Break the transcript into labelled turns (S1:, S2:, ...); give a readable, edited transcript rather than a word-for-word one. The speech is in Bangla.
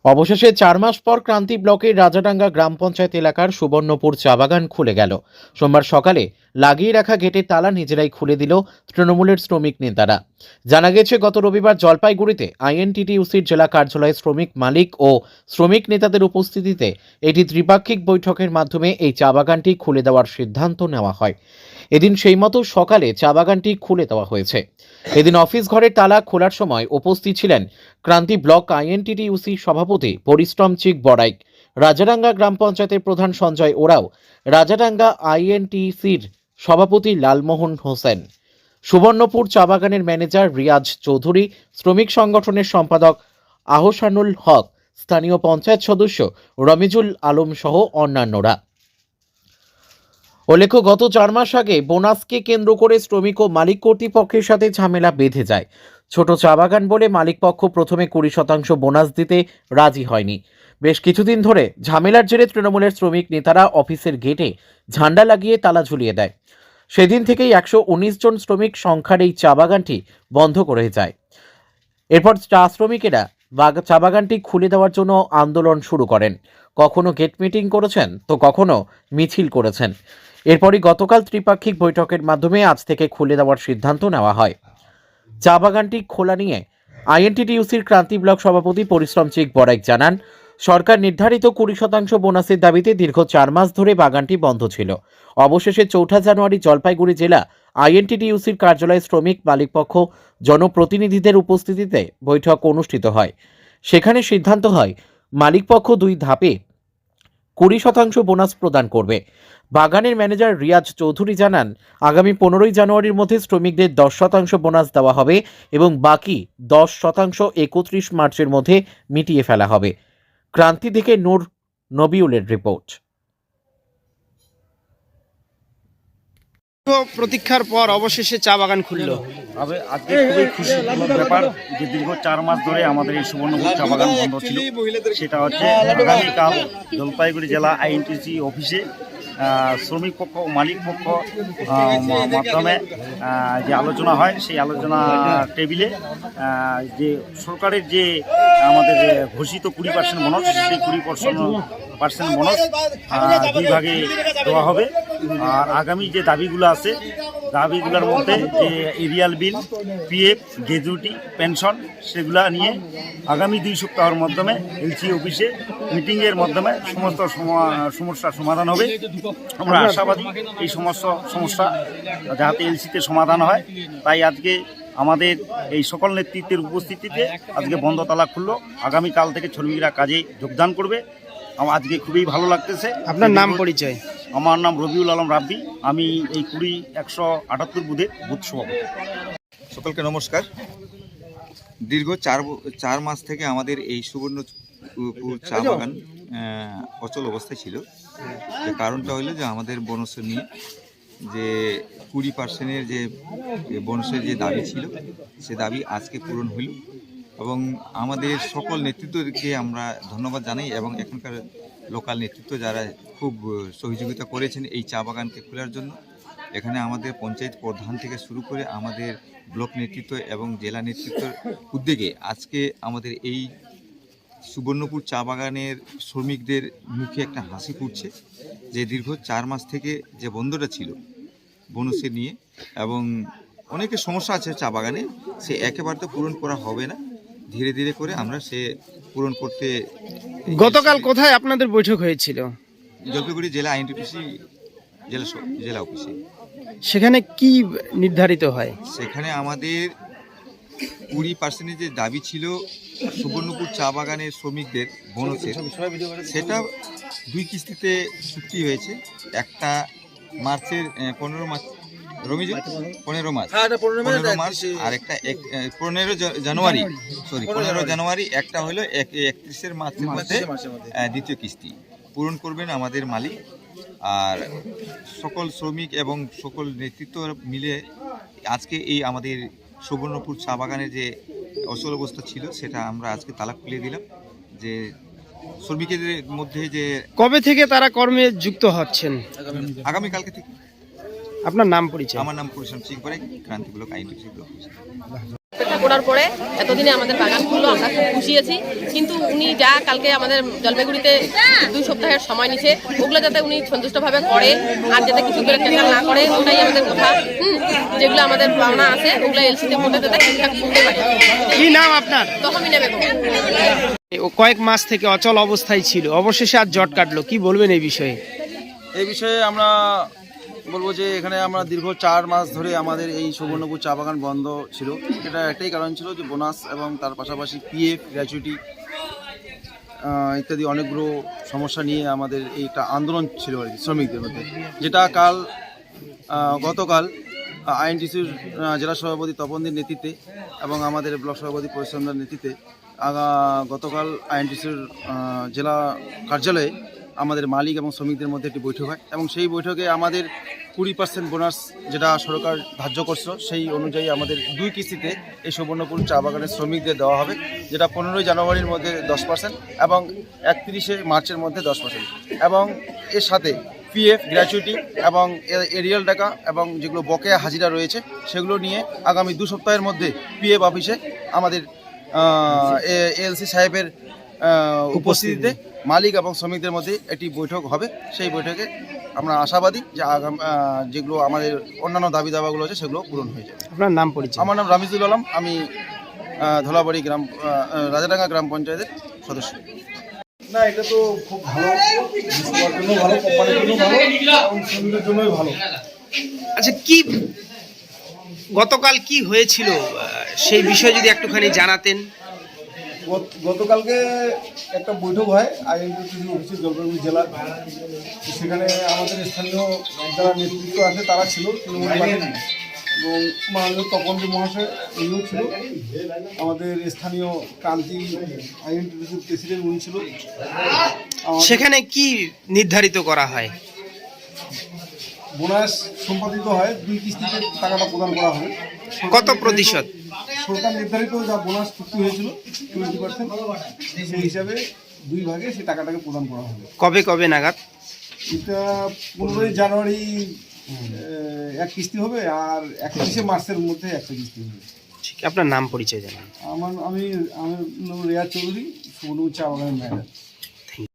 S1: অবশেষে 4 মাস পর ক্রান্তি ব্লকের রাজাডাঙ্গা গ্রাম পঞ্চায়েত এলাকার সুবর্ণপুর চা বাগান খুলে গেল। সোমবার সকালে লাগিয়ে রাখা গেটের তালা নিজেরাই খুলে দিল তৃণমূলের শ্রমিক নেতারা। জানা গেছে, গত রবিবার জলপাইগুড়িতে আইএনটিটিইউসির জেলা কার্যালয়ে শ্রমিক মালিক ও শ্রমিক নেতাদের উপস্থিতিতে একটি ত্রিপাক্ষিক বৈঠকের মাধ্যমে এই চা বাগানটি খুলে দেওয়ার সিদ্ধান্ত নেওয়া হয়। এদিন সেই মতো সকালে চা বাগানটি খুলে দেওয়া হয়েছে। এদিন অফিস ঘরের তালা খোলার সময় উপস্থিত ছিলেন ক্রান্তি ব্লক আইএনটিটিইউসি সভাপতি পরিশ্রম চিক বড়াইক, রাজাডাঙ্গা গ্রাম পঞ্চায়েতের প্রধান সঞ্জয় ওরাও, রাজাডাঙ্গা আইএনটিসির সভাপতি লালমোহন হোসেন, সুবর্ণপুর চা বাগানের ম্যানেজার রিয়াজ চৌধুরী, শ্রমিক সংগঠনের সম্পাদক আহসানুল হক, স্থানীয় পঞ্চায়েত সদস্য রমিজুল আলম সহ অন্যান্যরা। উল্লেখ্য, গত 4 মাস আগে বোনাসকে কেন্দ্র করে শ্রমিক ও মালিক কর্তৃপক্ষের সাথে ঝামেলা বেঁধে যায়। ছোট চা বাগান বলে মালিকপক্ষ প্রথমে 20% বোনাস দিতে রাজি হয়নি। বেশ কিছুদিন ধরে ঝামেলার জেরে তৃণমূলের শ্রমিক নেতারা অফিসের গেটে ঝান্ডা লাগিয়ে তালা ঝুলিয়ে দেয়। সেদিন থেকেই 119 জন শ্রমিক সংখ্যার এই চা বাগানটি বন্ধ করে যায়। এরপর চা শ্রমিকেরা চা বাগানটি খুলে দেওয়ার জন্য আন্দোলন শুরু করেন। কখনো গেট মিটিং করেছেন, তো কখনো মিছিল করেছেন। এরপরই গতকাল ত্রিপাক্ষিক বৈঠকের মাধ্যমে আজ থেকে খুলে দেওয়ার সিদ্ধান্ত নেওয়া হয়। চা বাগানটি খোলা নিয়ে আইএনটিটিইউসির ক্রান্তি ব্লক সভাপতি পরিশ্রম চিক বড়াইক জানান, সরকার নির্ধারিত 20% বোনাসের দাবিতে দীর্ঘ 4 মাস ধরে বাগানটি বন্ধ ছিল। অবশেষে 4 জানুয়ারি জলপাইগুড়ি জেলা আইএনটিটিইউসির কার্যালয়ে শ্রমিক মালিকপক্ষ জনপ্রতিনিধিদের উপস্থিতিতে বৈঠক অনুষ্ঠিত হয়। সেখানে সিদ্ধান্ত হয় মালিকপক্ষ 2 ধাপে 20% বোনাস প্রদান করবে। বাগানের ম্যানেজার রিয়াজ চৌধুরী জানান, আগামী 15 জানুয়ারির মধ্যে শ্রমিকদের 10% বোনাস দেওয়া হবে এবং বাকি 10% 31 মার্চের মধ্যে মিটিয়ে ফেলা হবে। ক্রান্তি থেকে নূর নবিউলের রিপোর্ট।
S2: প্রতীক্ষার পর অবশেষে চা বাগান খুললো।
S3: আজকে খুবই খুশি ব্যাপার যে দীর্ঘ 4 মাস ধরে আমাদের এই সুবর্ণপুর চা বাগান বন্ধ ছিল। সেটা হচ্ছে আগামীকাল জলপাইগুড়ি জেলা আইএনটিসি অফিসে শ্রমিক পক্ষ ও মালিক পক্ষ মাধ্যমে যে আলোচনা হয়, সেই আলোচনা টেবিলে যে সরকারের যে আমাদের ঘোষিত 20% বোনাস, সেই 20% বোনাস 2 ভাগে দেওয়া হবে। আর আগামী যে দাবিগুলো আছে, দাবিগুলোর মধ্যে যে এরিয়াল বিল, পিএফ, গ্র্যাজুইটি, পেনশন, সেগুলা নিয়ে আগামী 2 সপ্তাহের মাধ্যমে এলসি অফিসে মিটিংয়ের মাধ্যমে সমস্ত সমস্যার সমাধান হবে। আমরা আশাবাদী এই সমস্ত সমস্যা যাতে এলসিতে সমাধান হয়। তাই আজকে আমাদের এই সকল নেতৃত্বের উপস্থিতিতে আজকে বন্ধ তালা খুললো। আগামীকাল থেকে শ্রমিকরা কাজে যোগদান করবে। আমার আজকে খুবই ভালো লাগতেছে।
S2: আপনার নাম পরিচয়?
S3: আমার নাম রবিউল আলম রাব্বি, আমি এই 178 বুথের বুথ সভাপতি।
S4: সকলকে নমস্কার। দীর্ঘ 4 মাস থেকে আমাদের এই সুবর্ণপুর চা বাগান অচল অবস্থায় ছিল। কারণটা হলো যে আমাদের বোনাস নিয়ে যে 20%-এর যে বোনাসের যে দাবি ছিল, সে দাবি আজকে পূরণ হইল এবং আমাদের সকল নেতৃত্বকে আমরা ধন্যবাদ জানাই এবং এখানকার লোকাল নেতৃত্ব যারা খুব সহযোগিতা করেছেন এই চা বাগানকে খোলার জন্য। এখানে আমাদের পঞ্চায়েত প্রধান থেকে শুরু করে আমাদের ব্লক নেতৃত্ব এবং জেলা নেতৃত্বের উদ্যোগে আজকে আমাদের এই সুবর্ণপুর চা বাগানের শ্রমিকদের মুখে একটা হাসি ফুটছে যে দীর্ঘ 4 মাস থেকে যে বন্ধটা ছিল বোনাসে নিয়ে, এবং অনেকের সমস্যা আছে চা বাগানে, সে একেবারে তো পূরণ করা হবে না, ধীরে ধীরে করে আমরা সে পূরণ করতে।
S2: গতকাল কোথায় আপনাদের বৈঠক হয়েছিল?
S4: জলপাইগুড়ি জেলা আইএনটিটিইউসি জেলা অফিসে।
S2: সেখানে কি নির্ধারিত হয়?
S4: সেখানে আমাদের 20%-এর যে দাবি ছিল সুবর্ণপুর চা বাগানের শ্রমিকদের বোনাসের, সেটা 2 কিস্তিতে চুক্তি হয়েছে। একটা মার্চের 15 মার্চ, রমিজ 15 মার্চ আর একটা 15 জানুয়ারি, একটা হলো 31 মার্চের মধ্যে দ্বিতীয় কিস্তি পূরণ করবেন আমাদের মালিক। আর সকল শ্রমিক এবং সকল নেতৃত্ব মিলে আজকে এই আমাদের সুবর্ণপুর চা বাগানের যে অচল অবস্থা ছিল সেটা আমরা আজকে তালা খুলে দিলাম। যে শ্রমিকদের মধ্যে যে
S2: কবে থেকে তারা কর্মে যুক্ত হচ্ছেন?
S4: আগামীকালকে থেকে।
S2: আপনার নাম পরিচয়?
S4: আমার নাম পরিশ্রম চিক বড়াইক, ক্রান্তি ব্লক আইএনটিসি ব্লক।
S5: ব্যবস্থা করার পরে এতদিনে আমাদের বাগান খুললো, আমরা খুব খুশি আছি। কিন্তু উনি যা কালকে আমাদের জলপাইগুড়িতে 2 সপ্তাহের সময় নিছে, ওগুলো যাতে উনি সন্তুষ্টভাবে করে আর যাতে কিছু করে ক্যাচাল না করে, ওটাই আমাদের কথা। যেগুলো আমাদের পাওনা আছে ওগুলো এলসিতে ভোটে যাতে ঠিকঠাক করতে পারে।
S2: কি নাম আপনার?
S5: তখনই নেবে
S2: ও কয়েক মাস থেকে অচল অবস্থায় ছিল, অবশেষে আজ জট কাটলো, কি বলবেন এই বিষয়ে?
S6: এই বিষয়ে আমরা বলবো যে এখানে আমরা দীর্ঘ 4 মাস ধরে আমাদের এই সুবর্ণপুর চা বাগান বন্ধ ছিল। এটা একটাই কারণ ছিল যে বোনাস এবং তার পাশাপাশি পিএফ, গ্র্যাচুইটি ইত্যাদি অনেকগুলো সমস্যা নিয়ে আমাদের এইটা আন্দোলন ছিল আর কি শ্রমিকদের মধ্যে, যেটা গতকাল আইএনটিসির জেলা সভাপতি তপনদের নেতৃত্বে এবং আমাদের ব্লক সভাপতি পরিশ্রমদার নেতৃত্বে গতকাল আইএনটিসির জেলা কার্যালয়ে আমাদের মালিক এবং শ্রমিকদের মধ্যে একটি বৈঠক হয় এবং সেই বৈঠকে আমাদের 20% বোনাস যেটা সরকার ধার্য করছিল সেই অনুযায়ী আমাদের 2 কিস্তিতে এই সুবর্ণপুর চা বাগানের শ্রমিকদের দেওয়া হবে, যেটা 15 জানুয়ারির মধ্যে 10% এবং 31 মার্চের মধ্যে 10%, এবং এর সাথে পিএফ, গ্র্যাচুইটি এবং এরিয়াল টাকা এবং যেগুলো বকেয়া হাজিরা রয়েছে সেগুলো নিয়ে আগামী 2 সপ্তাহের মধ্যে পিএফ অফিসে আমাদের এএলসি সাহেবের উপস্থিতিতে মালিক এবং শ্রমিকদের মধ্যে একটি বৈঠক হবে। সেই বৈঠকে আমরা আশাবাদী যে যেগুলো আমাদের অন্যান্য দাবি দাবাগুলো আছে সেগুলো পূরণ হয়ে যাবে।
S2: আপনার নাম পরিচয়?
S6: আমার নাম রামিজুল আলম, আমি ধলাবাড়ি গ্রাম রাজাডাঙ্গা গ্রাম পঞ্চায়েতের সদস্য।
S7: না, এটা তো খুব ভালো, সবার জন্য ভালো, কোম্পানির জন্য ভালো এবং শ্রমিকদের জন্যই ভালো।
S2: আচ্ছা, কি গতকাল কি হয়েছিল সেই বিষয়ে যদি একটুখানি জানাতেন।
S7: গতকালকে একটা বৈঠক হয় আইএনটিসি অফিসে জলপাইগুড়ি জেলা, সেখানে আমাদের স্থানীয় যারা নেতৃত্ব আছে তারা ছিল, তৃণমূল পার্টির, এবং মাননীয় তপনজি মহাশয় উনিও ছিল, আমাদের স্থানীয় ক্রান্তি আইএনটিসির প্রেসিডেন্ট উনি ছিল।
S2: সেখানে কি নির্ধারিত করা হয়?
S7: বোনাস সম্পাদিত হয়, 2 কিস্তিতে টাকাটা প্রদান করা হবে।
S2: কত প্রতিশত?
S7: সরকার নির্ধারিত যা বোনাস চুক্তি হয়েছিল 20%, সেই হিসাবে 2 ভাগে সেই টাকাটাকে প্রদান করা হবে।
S2: কবে কবে নাগাদ?
S7: এটা 15 জানুয়ারি 1 কিস্তি হবে আর 31 মার্চের মধ্যে একটা কিস্তি হবে।
S2: ঠিক, আপনার নাম পরিচয় জানান।
S7: আমি রেয়াজ চৌধুরী, সুবর্ণপুর চা বাগানের ম্যানেজার।